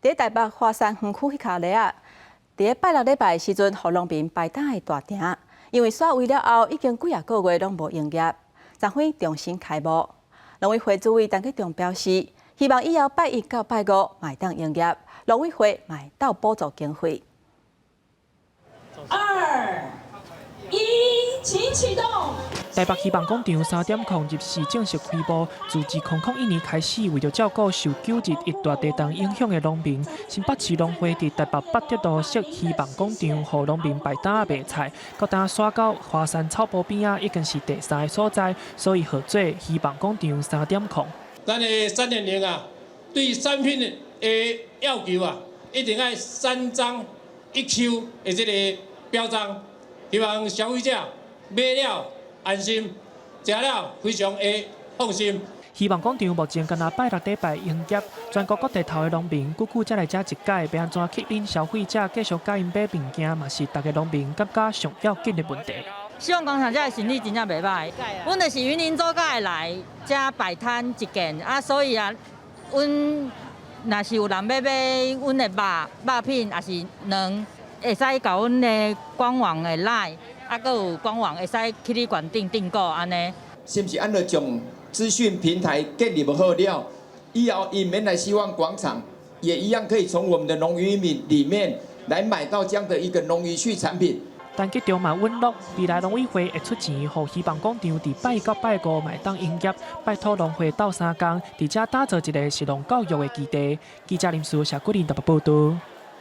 伫台北华山园区迄卡咧啊，伫拜六礼拜时阵，互农民排档的大埕，因为煞位了后，已经几个月拢无营业，昨昏重新开幕。农委会主委陈吉仲表示，希望以后拜一到拜五卖当营业，农委会卖到补助经费。2、1，请启动。台北希望广场3点04正式开幕。自2001年开始，为了照顾受9日一大地震影响的农民，新北市农会伫台北北德路设希望广场，予农民摆摊卖菜。到呾刷到华山草埔边啊，已经是第3个所在，所以号做希望广场3点0。咱的3.0啊，对产品的要求啊，一定要3张1Q 的这个标章，希望消费者买了安心，食了非常的放心。希望广场目前敢若拜六礼拜营业，全国各地头的农民久久才来遮一届，要安怎吸引消费者继续甲因买物件，嘛是大家农民感觉上要紧的问题。希望广场遮的生意真正袂歹，阮就是云林组甲会来遮摆摊一件啊，所以啊，阮若是有人要买阮的肉品，也是卵，会使甲阮的官网的来。啊，阁有官网会使去你馆订购安尼。是不是按照将资讯平台建立好了，以后伊免来希望广场，也一样可以从我们的农渔民里面来买到这样的一个农渔畜产品。但吉中嘛允诺，未来农委会会出钱，予希望广场伫拜一到拜五卖当营业，拜托农会斗3工，伫遮打造一个食农教育的基地。记者林书谢桂林台北报道。